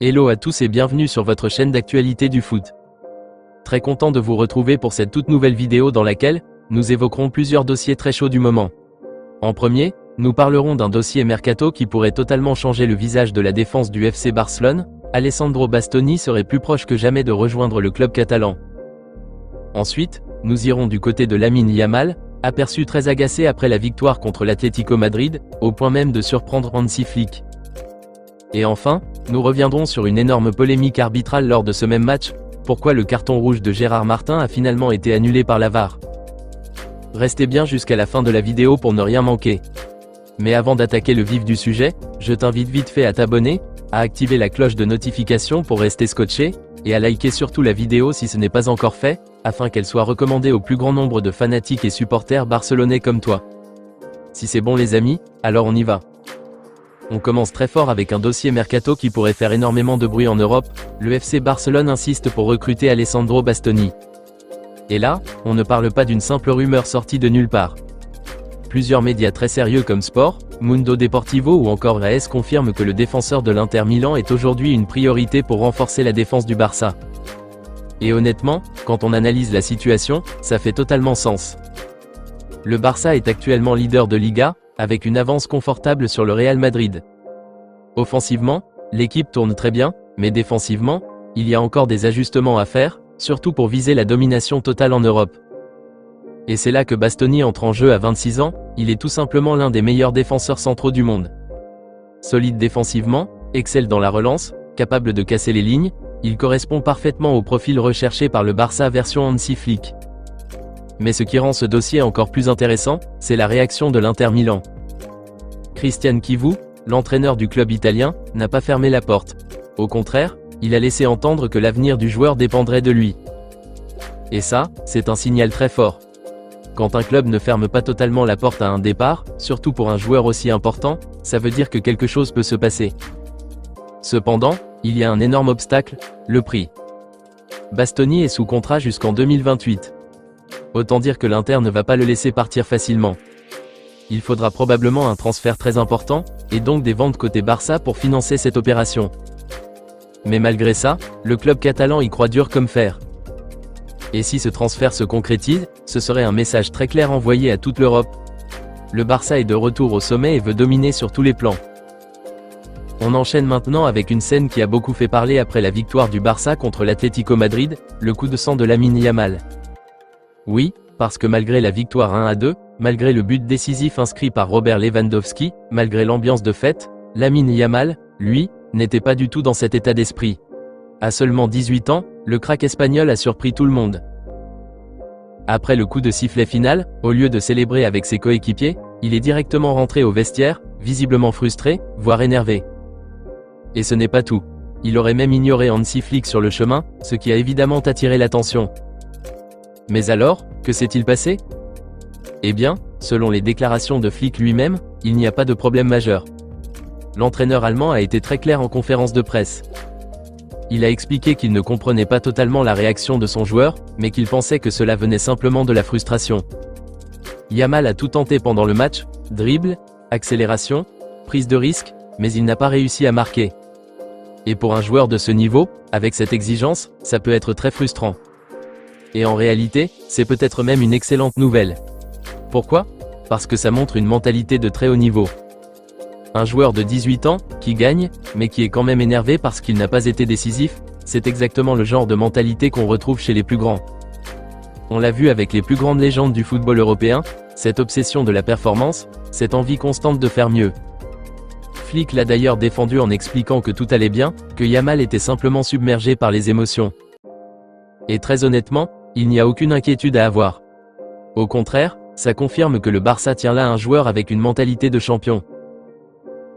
Hello à tous et bienvenue sur votre chaîne d'actualité du foot. Très content de vous retrouver pour cette toute nouvelle vidéo dans laquelle nous évoquerons plusieurs dossiers très chauds du moment. En premier, nous parlerons d'un dossier mercato qui pourrait totalement changer le visage de la défense du FC Barcelone. Alessandro Bastoni serait plus proche que jamais de rejoindre le club catalan. Ensuite, nous irons du côté de Lamine Yamal, aperçu très agacé après la victoire contre l'Atlético Madrid, au point même de surprendre Hansi Flick. Et enfin, nous reviendrons sur une énorme polémique arbitrale lors de ce même match, pourquoi le carton rouge de Gérard Martin a finalement été annulé par la VAR. Restez bien jusqu'à la fin de la vidéo pour ne rien manquer. Mais avant d'attaquer le vif du sujet, je t'invite vite fait à t'abonner, à activer la cloche de notification pour rester scotché, et à liker surtout la vidéo si ce n'est pas encore fait, afin qu'elle soit recommandée au plus grand nombre de fanatiques et supporters barcelonais comme toi. Si c'est bon les amis, alors on y va. On commence très fort avec un dossier mercato qui pourrait faire énormément de bruit en Europe. Le FC Barcelone insiste pour recruter Alessandro Bastoni. Et là, on ne parle pas d'une simple rumeur sortie de nulle part. Plusieurs médias très sérieux comme Sport, Mundo Deportivo ou encore AS confirment que le défenseur de l'Inter Milan est aujourd'hui une priorité pour renforcer la défense du Barça. Et honnêtement, quand on analyse la situation, ça fait totalement sens. Le Barça est actuellement leader de Liga, avec une avance confortable sur le Real Madrid. Offensivement, l'équipe tourne très bien, mais défensivement, il y a encore des ajustements à faire, surtout pour viser la domination totale en Europe. Et c'est là que Bastoni entre en jeu à 26 ans, il est tout simplement l'un des meilleurs défenseurs centraux du monde. Solide défensivement, excelle dans la relance, capable de casser les lignes, il correspond parfaitement au profil recherché par le Barça version Hansi Flick. Mais ce qui rend ce dossier encore plus intéressant, c'est la réaction de l'Inter Milan. Cristian Chivu, l'entraîneur du club italien, n'a pas fermé la porte. Au contraire, il a laissé entendre que l'avenir du joueur dépendrait de lui. Et ça, c'est un signal très fort. Quand un club ne ferme pas totalement la porte à un départ, surtout pour un joueur aussi important, ça veut dire que quelque chose peut se passer. Cependant, il y a un énorme obstacle, le prix. Bastoni est sous contrat jusqu'en 2028. Autant dire que l'Inter ne va pas le laisser partir facilement. Il faudra probablement un transfert très important, et donc des ventes côté Barça pour financer cette opération. Mais malgré ça, le club catalan y croit dur comme fer. Et si ce transfert se concrétise, ce serait un message très clair envoyé à toute l'Europe. Le Barça est de retour au sommet et veut dominer sur tous les plans. On enchaîne maintenant avec une scène qui a beaucoup fait parler après la victoire du Barça contre l'Atlético Madrid, le coup de sang de Lamine Yamal. Oui, parce que malgré la victoire 1-2, malgré le but décisif inscrit par Robert Lewandowski, malgré l'ambiance de fête, Lamine Yamal, lui, n'était pas du tout dans cet état d'esprit. À seulement 18 ans, le crack espagnol a surpris tout le monde. Après le coup de sifflet final, au lieu de célébrer avec ses coéquipiers, il est directement rentré au vestiaire, visiblement frustré, voire énervé. Et ce n'est pas tout. Il aurait même ignoré Hansi Flick sur le chemin, ce qui a évidemment attiré l'attention. Mais alors, que s'est-il passé? Eh bien, selon les déclarations de Flick lui-même, il n'y a pas de problème majeur. L'entraîneur allemand a été très clair en conférence de presse. Il a expliqué qu'il ne comprenait pas totalement la réaction de son joueur, mais qu'il pensait que cela venait simplement de la frustration. Yamal a tout tenté pendant le match, dribble, accélération, prise de risque, mais il n'a pas réussi à marquer. Et pour un joueur de ce niveau, avec cette exigence, ça peut être très frustrant. Et en réalité, c'est peut-être même une excellente nouvelle. Pourquoi? Parce que ça montre une mentalité de très haut niveau. Un joueur de 18 ans, qui gagne, mais qui est quand même énervé parce qu'il n'a pas été décisif, c'est exactement le genre de mentalité qu'on retrouve chez les plus grands. On l'a vu avec les plus grandes légendes du football européen, cette obsession de la performance, cette envie constante de faire mieux. Flick l'a d'ailleurs défendu en expliquant que tout allait bien, que Yamal était simplement submergé par les émotions. Et très honnêtement, il n'y a aucune inquiétude à avoir. Au contraire, ça confirme que le Barça tient là un joueur avec une mentalité de champion.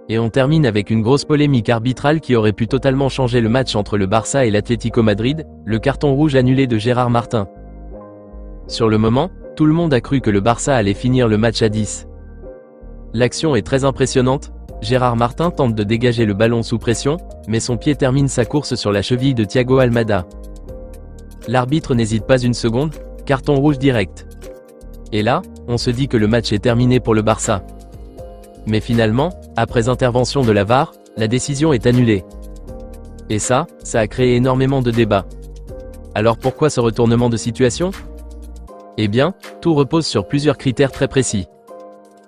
Et on termine avec une grosse polémique arbitrale qui aurait pu totalement changer le match entre le Barça et l'Atlético Madrid, le carton rouge annulé de Gérard Martin. Sur le moment, tout le monde a cru que le Barça allait finir le match à 10. L'action est très impressionnante, Gérard Martin tente de dégager le ballon sous pression, mais son pied termine sa course sur la cheville de Thiago Almada. L'arbitre n'hésite pas une seconde, carton rouge direct. Et là, on se dit que le match est terminé pour le Barça. Mais finalement, après intervention de la VAR, la décision est annulée. Et ça a créé énormément de débats. Alors pourquoi ce retournement de situation? Eh bien, tout repose sur plusieurs critères très précis.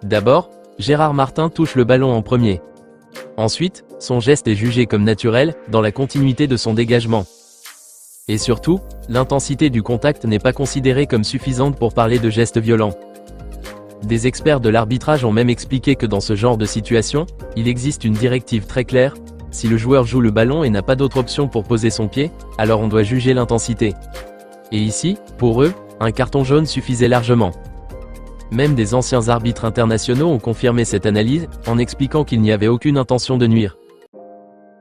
D'abord, Gérard Martin touche le ballon en premier. Ensuite, son geste est jugé comme naturel, dans la continuité de son dégagement. Et surtout, l'intensité du contact n'est pas considérée comme suffisante pour parler de gestes violents. Des experts de l'arbitrage ont même expliqué que dans ce genre de situation, il existe une directive très claire: si le joueur joue le ballon et n'a pas d'autre option pour poser son pied, alors on doit juger l'intensité. Et ici, pour eux, un carton jaune suffisait largement. Même des anciens arbitres internationaux ont confirmé cette analyse, en expliquant qu'il n'y avait aucune intention de nuire.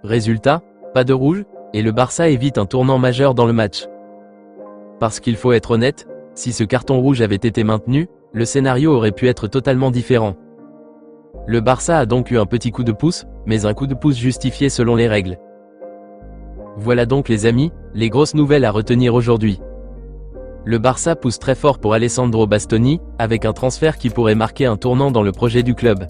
Résultat, pas de rouge, et le Barça évite un tournant majeur dans le match. Parce qu'il faut être honnête, si ce carton rouge avait été maintenu, le scénario aurait pu être totalement différent. Le Barça a donc eu un petit coup de pouce, mais un coup de pouce justifié selon les règles. Voilà donc les amis, les grosses nouvelles à retenir aujourd'hui. Le Barça pousse très fort pour Alessandro Bastoni, avec un transfert qui pourrait marquer un tournant dans le projet du club.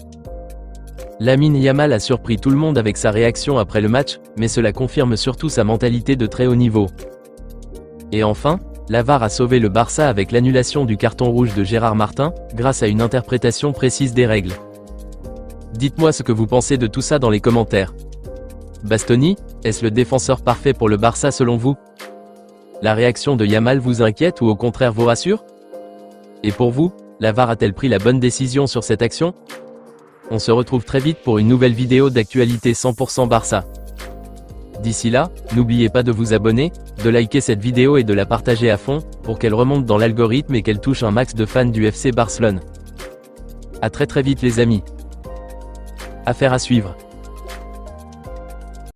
Lamine Yamal a surpris tout le monde avec sa réaction après le match, mais cela confirme surtout sa mentalité de très haut niveau. Et enfin, la VAR a sauvé le Barça avec l'annulation du carton rouge de Gérard Martin, grâce à une interprétation précise des règles. Dites-moi ce que vous pensez de tout ça dans les commentaires. Bastoni, est-ce le défenseur parfait pour le Barça selon vous? La réaction de Yamal vous inquiète ou au contraire vous rassure? Et pour vous, la VAR a-t-elle pris la bonne décision sur cette action? On se retrouve très vite pour une nouvelle vidéo d'actualité 100% Barça. D'ici là, n'oubliez pas de vous abonner, de liker cette vidéo et de la partager à fond, pour qu'elle remonte dans l'algorithme et qu'elle touche un max de fans du FC Barcelone. A très vite les amis. Affaire à suivre.